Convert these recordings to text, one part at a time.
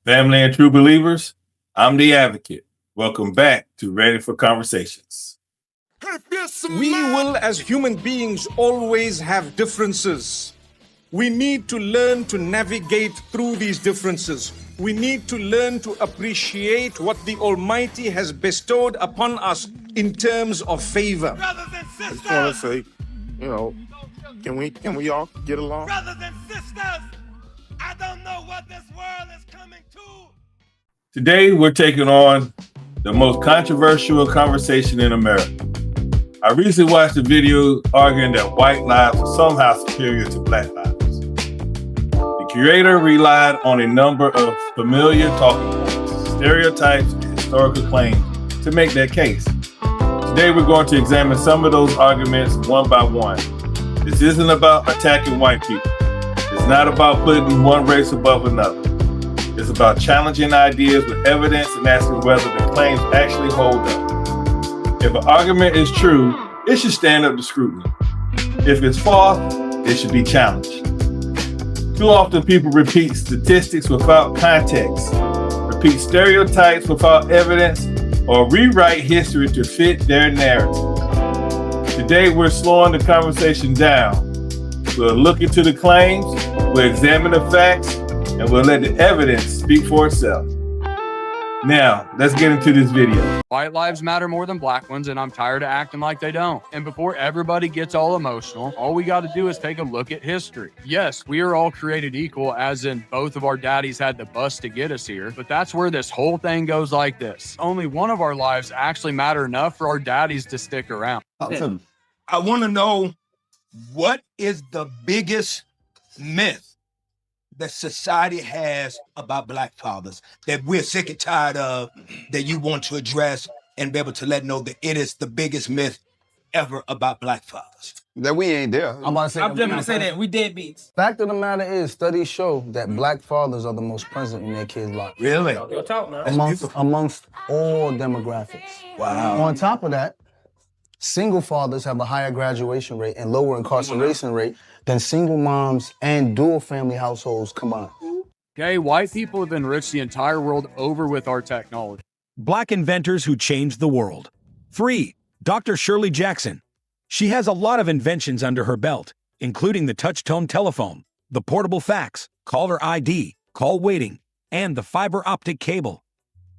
Family and true believers, I'm the advocate. Welcome back to Ready for Conversations. We will, as human beings, always have differences. We need to learn to navigate through these differences. We need to learn to appreciate what the Almighty has bestowed upon us in terms of favor. Brothers and I sisters, just want to say, can we all get along? brothers and sisters, I don't know what this world is coming to. Today, we're taking on the most controversial conversation in America. I recently watched a video arguing that white lives are somehow superior to black lives. The curator relied on a number of familiar talking points, stereotypes, and historical claims to make that case. Today, we're going to examine some of those arguments one by one. This isn't about attacking white people. It's not about putting one race above another. It's about challenging ideas with evidence and asking whether the claims actually hold up. If an argument is true, it should stand up to scrutiny. If it's false, it should be challenged. Too often people repeat statistics without context, repeat stereotypes without evidence, or rewrite history to fit their narrative. Today, we're slowing the conversation down. We'll look into the claims, we'll examine the facts, and we'll let the evidence speak for itself. Now, let's get into this video. White lives matter more than black ones, and I'm tired of acting like they don't. And before everybody gets all emotional, all we got to do is take a look at history. Yes, we are all created equal, as in both of our daddies had the bus to get us here, but that's where this whole thing goes like this. Only one of our lives actually matter enough for our daddies to stick around. I want to know, what is the biggest myth that society has about black fathers that we're sick and tired of, that you want to address and be able to let know that it is the biggest myth ever about black fathers? That we ain't there. I'm just gonna say that we deadbeats. Fact of the matter is, studies show that black fathers are the most present in their kids' lives. Really? Yo, talk now. Amongst all demographics. Wow. On top of that, single fathers have a higher graduation rate and lower incarceration rate than single moms and dual family households combined. Okay, white people have enriched the entire world over with our technology. Black inventors who changed the world. 3. Dr. Shirley Jackson. She has a lot of inventions under her belt, including the touch-tone telephone, the portable fax, caller ID, call waiting, and the fiber optic cable.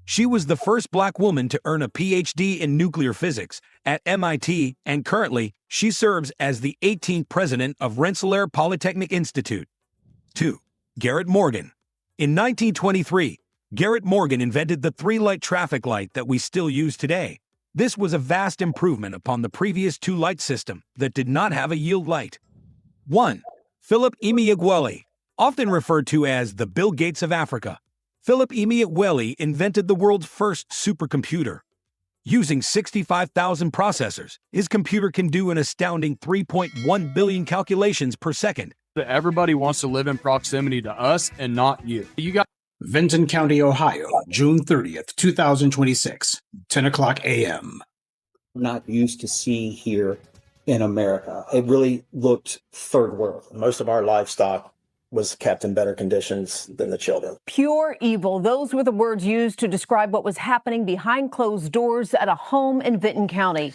She was the first black woman to earn a PhD in nuclear physics at MIT, and currently, she serves as the 18th president of Rensselaer Polytechnic Institute. 2. Garrett Morgan. In 1923, Garrett Morgan invented the three-light traffic light that we still use today. This was a vast improvement upon the previous two-light system that did not have a yield light. 1. Philip Emeagwali, often referred to as the Bill Gates of Africa. Philip Emeagwali invented the world's first supercomputer. Using 65,000 processors, his computer can do an astounding 3.1 billion calculations per second. Everybody wants to live in proximity to us and not you. You got Vinton County, Ohio, June 30th, 2026, 10 o'clock a.m. Not used to seeing here in America. It really looked third world. Most of our livestock was kept in better conditions than the children. Pure evil. Those were the words used to describe what was happening behind closed doors at a home in Vinton County.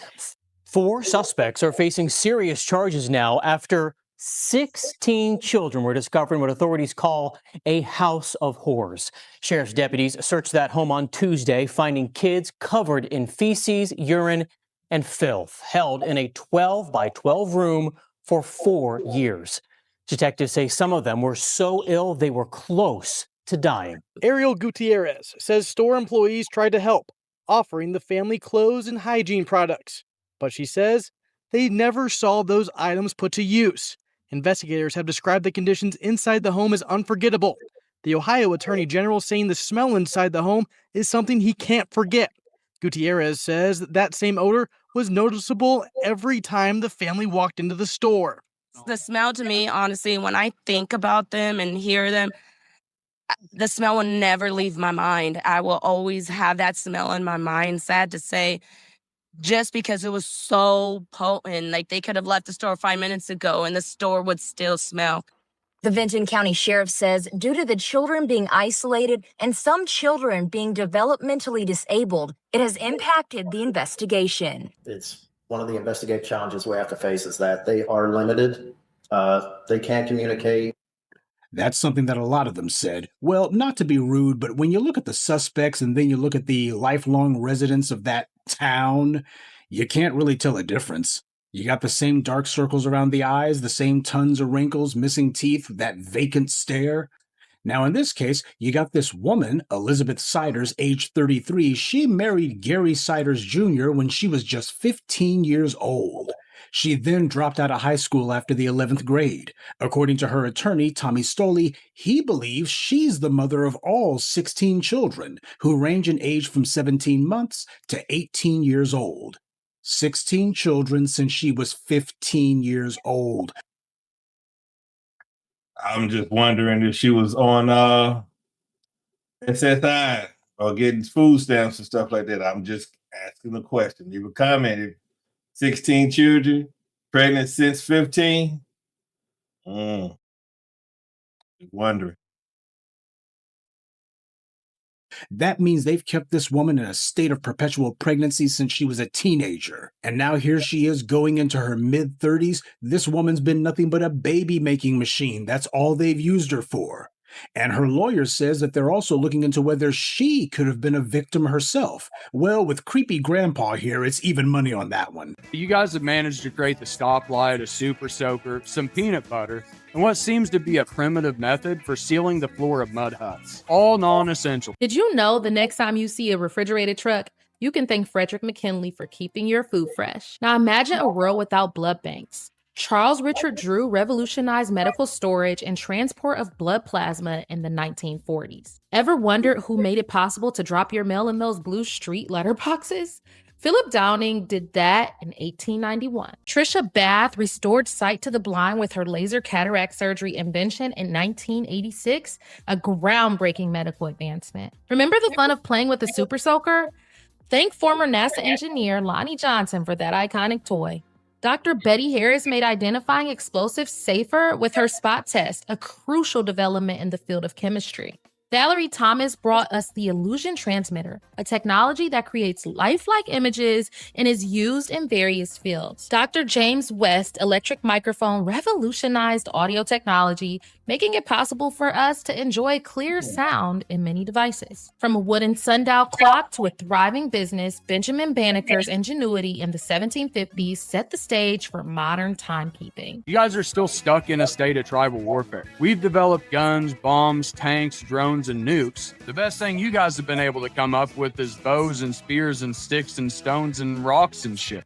4 suspects are facing serious charges now after 16 children were discovered in what authorities call a house of horrors. Sheriff's deputies searched that home on Tuesday, finding kids covered in feces, urine, and filth, held in a 12 by 12 room for 4 years. Detectives say some of them were so ill they were close to dying. Ariel Gutierrez says store employees tried to help, offering the family clothes and hygiene products. But she says they never saw those items put to use. Investigators have described the conditions inside the home as unforgettable. The Ohio Attorney General saying the smell inside the home is something he can't forget. Gutierrez says that same odor was noticeable every time the family walked into the store. The smell to me, honestly, when I think about them and hear them, the smell will never leave my mind. I will always have that smell in my mind, sad to say, just because it was so potent. Like, they could have left the store 5 minutes ago and the store would still smell. The Vinton County Sheriff says due to the children being isolated and some children being developmentally disabled, it has impacted the investigation. It's one of the investigative challenges we have to face is that they are limited. They can't communicate. That's something that a lot of them said. Well, not to be rude, but when you look at the suspects and then you look at the lifelong residents of that town, you can't really tell a difference. You got the same dark circles around the eyes, the same tons of wrinkles, missing teeth, that vacant stare. Now, in this case, you got this woman, Elizabeth Siders, age 33. She married Gary Siders Jr. when she was just 15 years old. She then dropped out of high school after the 11th grade. According to her attorney, Tommy Stoley, he believes she's the mother of all 16 children, who range in age from 17 months to 18 years old. 16 children since she was 15 years old. I'm just wondering if she was on SSI or getting food stamps and stuff like that. I'm just asking the question. You were commenting 16 children, pregnant since 15. Wondering. That means they've kept this woman in a state of perpetual pregnancy since she was a teenager. And now here she is going into her mid-30s. This woman's been nothing but a baby-making machine. That's all they've used her for. And her lawyer says that they're also looking into whether she could have been a victim herself. Well, with creepy grandpa here, it's even money on that one. You guys have managed to create the stoplight, a super soaker, some peanut butter, and what seems to be a primitive method for sealing the floor of mud huts. All non-essential. Did you know the next time you see a refrigerated truck, you can thank Frederick McKinley for keeping your food fresh? Now imagine a world without blood banks. Charles Richard Drew revolutionized medical storage and transport of blood plasma in the 1940s. Ever wondered who made it possible to drop your mail in those blue street letterboxes? Philip Downing did that in 1891. Trisha Bath restored sight to the blind with her laser cataract surgery invention in 1986, a groundbreaking medical advancement. Remember the fun of playing with the super soaker? Thank former NASA engineer Lonnie Johnson for that iconic toy. Dr. Betty Harris made identifying explosives safer with her spot test, a crucial development in the field of chemistry. Valerie Thomas brought us the illusion transmitter, a technology that creates lifelike images and is used in various fields. Dr. James West electric microphone revolutionized audio technology, making it possible for us to enjoy clear sound in many devices. From a wooden sundial clock to a thriving business, Benjamin Banneker's ingenuity in the 1750s set the stage for modern timekeeping. You guys are still stuck in a state of tribal warfare. We've developed guns, bombs, tanks, drones, and nukes. The best thing you guys have been able to come up with is bows and spears and sticks and stones and rocks and shit.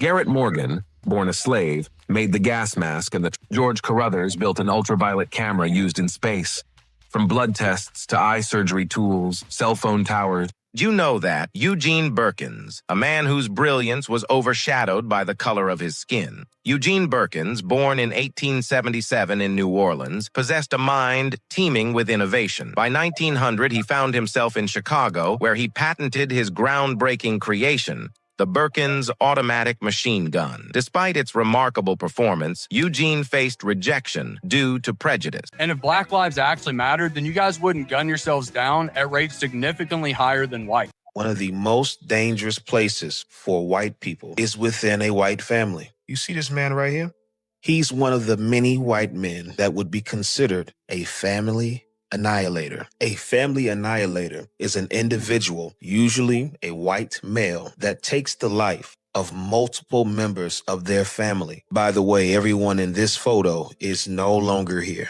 Garrett Morgan, born a slave, made the gas mask, and George Carruthers built an ultraviolet camera used in space. From blood tests to eye surgery tools, cell phone towers. You know that Eugene Birkins, a man whose brilliance was overshadowed by the color of his skin. Eugene Birkins, born in 1877 in New Orleans, possessed a mind teeming with innovation. By 1900, he found himself in Chicago, where he patented his groundbreaking creation, the Birkins automatic machine gun. Despite its remarkable performance, Eugene faced rejection due to prejudice. And if black lives actually mattered, then you guys wouldn't gun yourselves down at rates significantly higher than white. One of the most dangerous places for white people is within a white family. You see this man right here? He's one of the many white men that would be considered a family annihilator. A family annihilator is an individual, usually a white male, that takes the life of multiple members of their family. By the way, everyone in this photo is no longer here.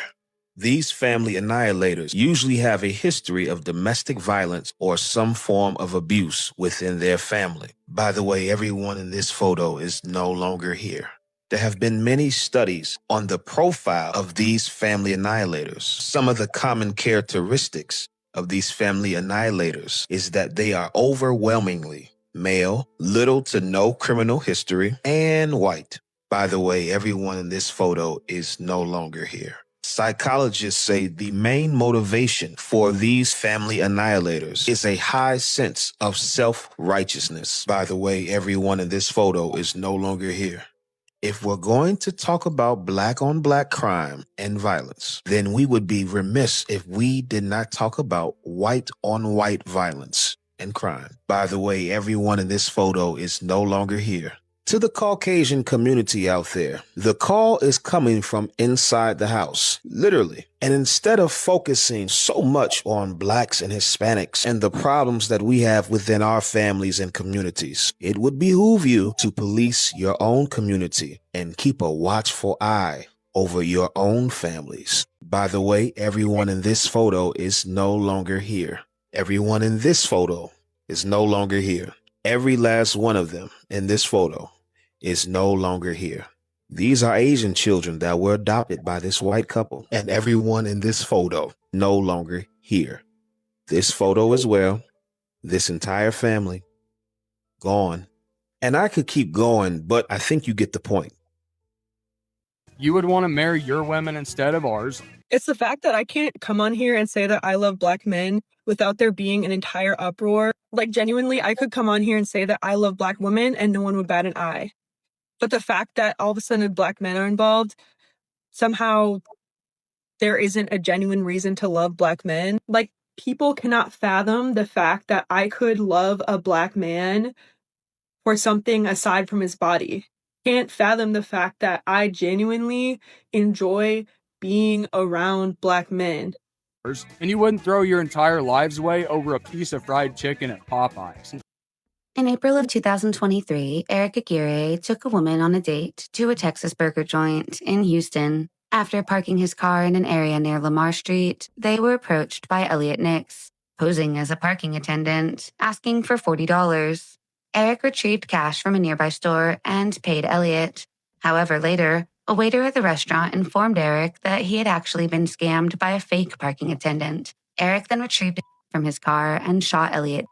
These family annihilators usually have a history of domestic violence or some form of abuse within their family. By the way, everyone in this photo is no longer here. There have been many studies on the profile of these family annihilators. Some of the common characteristics of these family annihilators is that they are overwhelmingly male, little to no criminal history, and white. By the way, everyone in this photo is no longer here. Psychologists say the main motivation for these family annihilators is a high sense of self-righteousness. By the way, everyone in this photo is no longer here. If we're going to talk about black on black crime and violence, then we would be remiss if we did not talk about white on white violence and crime. By the way, everyone in this photo is no longer here. To the Caucasian community out there, the call is coming from inside the house, literally. And instead of focusing so much on blacks and Hispanics and the problems that we have within our families and communities, it would behoove you to police your own community and keep a watchful eye over your own families. By the way, everyone in this photo is no longer here. Everyone in this photo is no longer here. Every last one of them in this photo is no longer here. These are Asian children that were adopted by this white couple, and everyone in this photo no longer here. This photo as well, this entire family, gone. And I could keep going, but I think you get the point. You would want to marry your women instead of ours. It's the fact that I can't come on here and say that I love black men without there being an entire uproar. Like, genuinely, I could come on here and say that I love black women and no one would bat an eye. But the fact that all of a sudden black men are involved, somehow there isn't a genuine reason to love black men. Like, people cannot fathom the fact that I could love a black man for something aside from his body. Can't fathom the fact that I genuinely enjoy being around black men. And you wouldn't throw your entire lives away over a piece of fried chicken at Popeyes. In April of 2023, Eric Aguirre took a woman on a date to a Texas burger joint in Houston. After parking his car in an area near Lamar Street, they were approached by Elliot Nix, posing as a parking attendant, asking for $40. Eric retrieved cash from a nearby store and paid Elliot. However, later, a waiter at the restaurant informed Eric that he had actually been scammed by a fake parking attendant. Eric then retrieved it from his car and shot Elliot.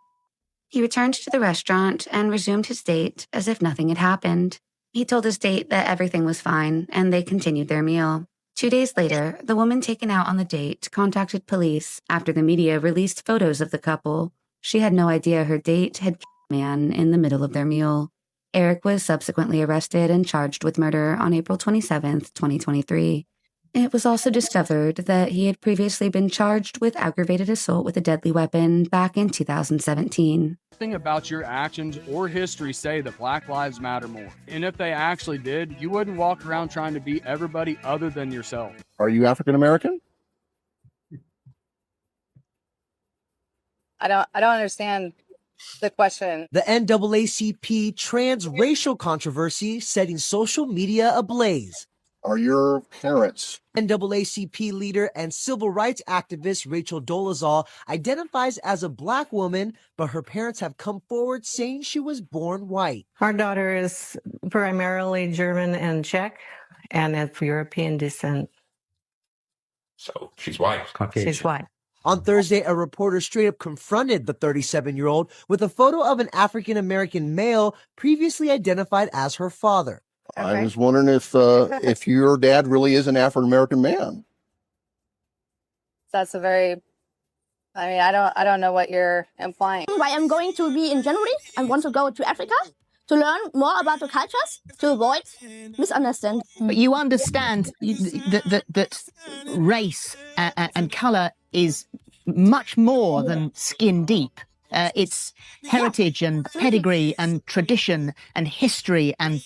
He returned to the restaurant and resumed his date as if nothing had happened. He told his date that everything was fine, and they continued their meal. 2 days later, the woman taken out on the date contacted police after the media released photos of the couple. She had no idea her date had killed a man in the middle of their meal. Eric was subsequently arrested and charged with murder on April 27, 2023. It was also discovered that he had previously been charged with aggravated assault with a deadly weapon back in 2017. Nothing about your actions or history say that Black Lives Matter more. And if they actually did, you wouldn't walk around trying to be everybody other than yourself. Are you African American? I don't understand the question. The NAACP transracial controversy setting social media ablaze. Are your parents? NAACP leader and civil rights activist Rachel Dolezal identifies as a black woman, but her parents have come forward saying she was born white. Our daughter is primarily German and Czech, and of European descent. So she's white. She's white. On Thursday, a reporter straight up confronted the 37-year-old with a photo of an African-American male previously identified as her father. I was wondering if your dad really is an African American man. That's a very, I don't know what you're implying. Why I'm going to be in January, I want to go to Africa to learn more about the cultures, to avoid misunderstanding. But you understand that race and color is much more than skin deep. It's heritage and pedigree and tradition and history and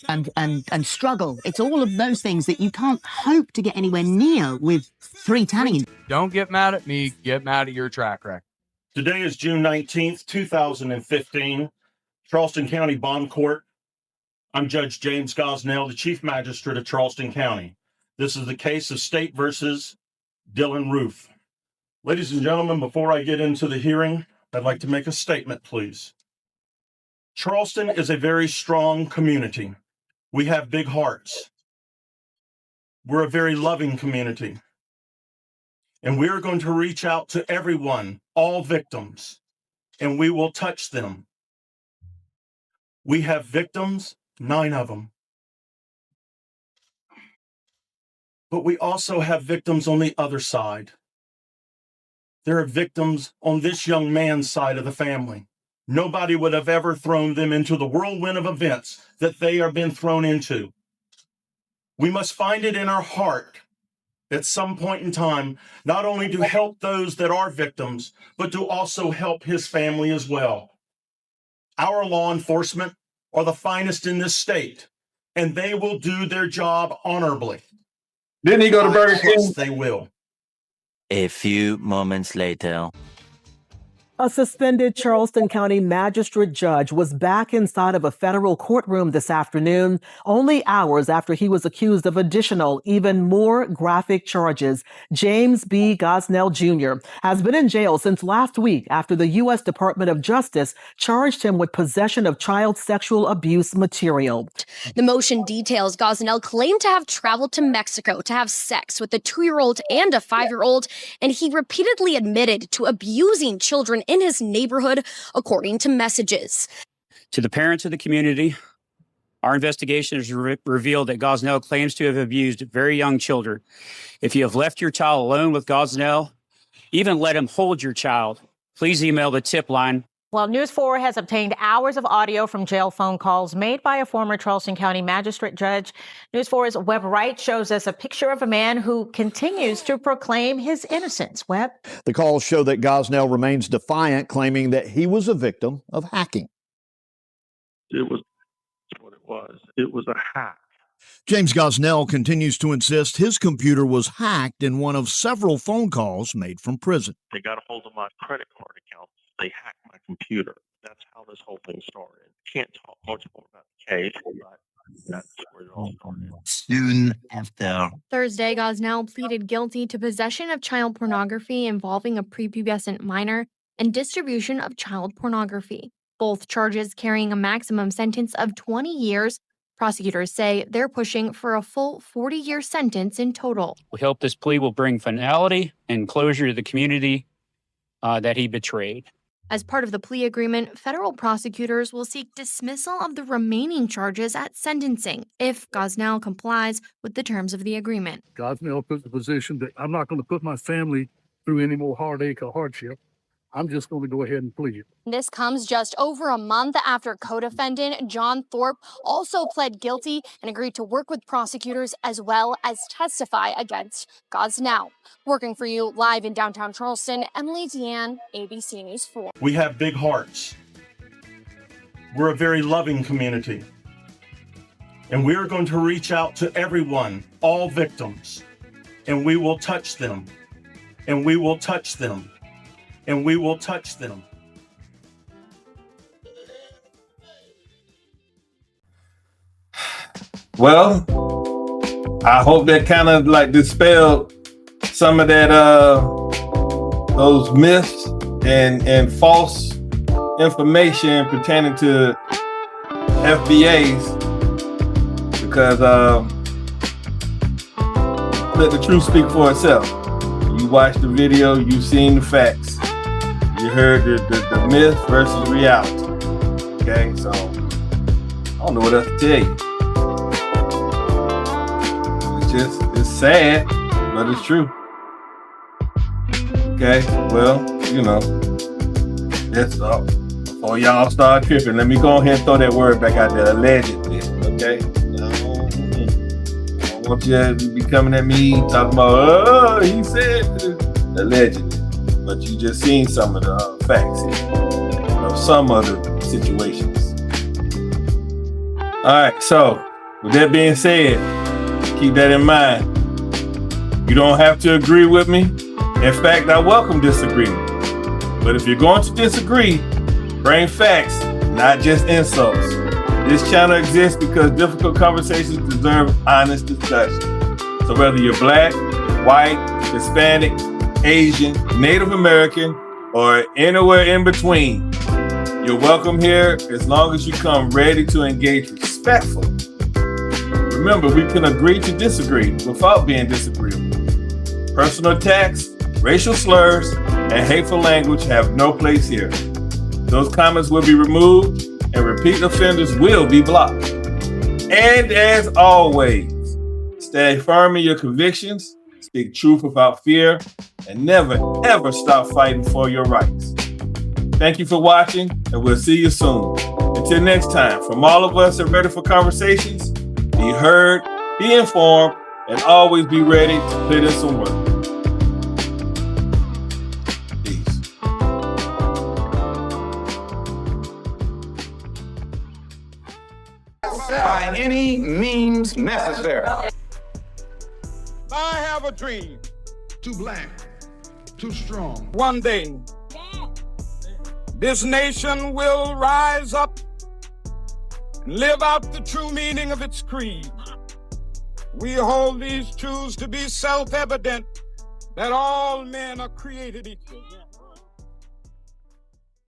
struggle. It's all of those things that you can't hope to get anywhere near with three tanning. Don't get mad at me, get mad at your track record. Today is June 19th, 2015, Charleston County Bond Court. I'm Judge James Gosnell, the Chief Magistrate of Charleston County. This is the case of State versus Dylan Roof. Ladies and gentlemen, before I get into the hearing, I'd like to make a statement, please. Charleston is a very strong community. We have big hearts. We're a very loving community. And we are going to reach out to everyone, all victims, and we will touch them. We have victims, 9 of them. But we also have victims on the other side. There are victims on this young man's side of the family. Nobody would have ever thrown them into the whirlwind of events that they are being thrown into. We must find it in our heart at some point in time, not only to help those that are victims, but to also help his family as well. Our law enforcement are the finest in this state, and they will do their job honorably. Didn't he go to I Burger King? trust they will. A few moments later. A suspended Charleston County magistrate judge was back inside of a federal courtroom this afternoon, only hours after he was accused of additional, even more graphic charges. James B. Gosnell Jr. has been in jail since last week after the U.S. Department of Justice charged him with possession of child sexual abuse material. The motion details Gosnell claimed to have traveled to Mexico to have sex with a 2-year-old and a 5-year-old, and he repeatedly admitted to abusing children in his neighborhood, according to messages. To the parents of the community, our investigation has revealed that Gosnell claims to have abused very young children. If you have left your child alone with Gosnell, even let him hold your child, please email the tip line. Well, News 4 has obtained hours of audio from jail phone calls made by a former Charleston County magistrate judge. News 4's Webb Wright shows us a picture of a man who continues to proclaim his innocence. Webb? The calls show that Gosnell remains defiant, claiming that he was a victim of hacking. It was what it was. It was a hack. James Gosnell continues to insist his computer was hacked in one of several phone calls made from prison. They got a hold of my credit card account. They hacked my computer. That's how this whole thing started. Can't talk much more about the case, but that's where it all started. Soon after. Thursday, Gosnell pleaded guilty to possession of child pornography involving a prepubescent minor and distribution of child pornography. Both charges carrying a maximum sentence of 20 years. Prosecutors say they're pushing for a full 40-year sentence in total. We hope this plea will bring finality and closure to the community that he betrayed. As part of the plea agreement, federal prosecutors will seek dismissal of the remaining charges at sentencing if Gosnell complies with the terms of the agreement. Gosnell took the position that I'm not going to put my family through any more heartache or hardship. I'm just going to go ahead and plead. This comes just over a month after co-defendant John Thorpe also pled guilty and agreed to work with prosecutors as well as testify against Gosnell. Working for you live in downtown Charleston, Emily Deanne, ABC News 4. We have big hearts. We're a very loving community. And we are going to reach out to everyone, all victims, and we will touch them, and we will touch them, and we will touch them. Well, I hope that kind of like dispelled some of that those myths and false information pertaining to FBAs, because let the truth speak for itself. You watched the video, you've seen the facts, you heard the myth versus reality. Okay, so I don't know what else to tell you. It's sad, but it's true. Okay, well, you know, that's all. Before y'all start tripping, let me go ahead and throw that word back out there, allegedly. Okay, I don't want you to be coming at me talking about, he said allegedly, but you just seen some of the facts here of some other situations. All right, so with that being said, keep that in mind. You don't have to agree with me. In fact, I welcome disagreement. But if you're going to disagree, bring facts, not just insults. This channel exists because difficult conversations deserve honest discussion. So whether you're black, white, Hispanic, Asian, Native American, or anywhere in between, you're welcome here as long as you come ready to engage respectfully. Remember, we can agree to disagree without being disagreeable. Personal attacks, racial slurs, and hateful language have no place here. Those comments will be removed and repeat offenders will be blocked. And as always, stay firm in your convictions, speak truth without fear, and never, ever stop fighting for your rights. Thank you for watching, and we'll see you soon. Until next time, from all of us at Ready for Conversations, be heard, Be informed and always be ready to put in some work. Peace. By any means necessary. I have a dream. Too black, too strong. One day, this nation will rise up and live out the true meaning of its creed. We hold these truths to be self-evident, that all men are created equal.